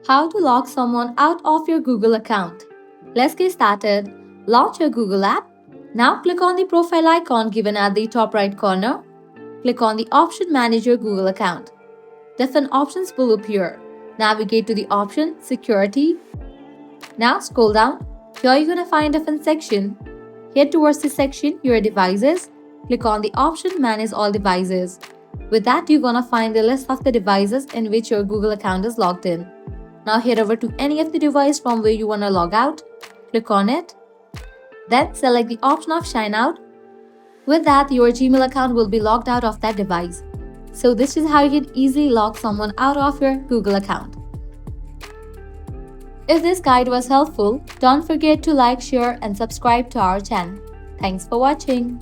How to log someone out of your Google account. Let's get started. Launch your Google app. Now click on the profile icon given at the top right corner. Click on the option Manage your Google account. Different options will appear. Navigate to the option Security. Now scroll down. Here you're gonna find different section. Head towards the section Your Devices. Click on the option Manage all devices. With that, you're gonna find the list of the devices in which your Google account is logged in. Now head over to any of the device from where you wanna log out. Click on it. Then select the option of Sign Out. With that, your Gmail account will be logged out of that device. So this is how you can easily log someone out of your Google account. If this guide was helpful, don't forget to like, share and subscribe to our channel. Thanks for watching.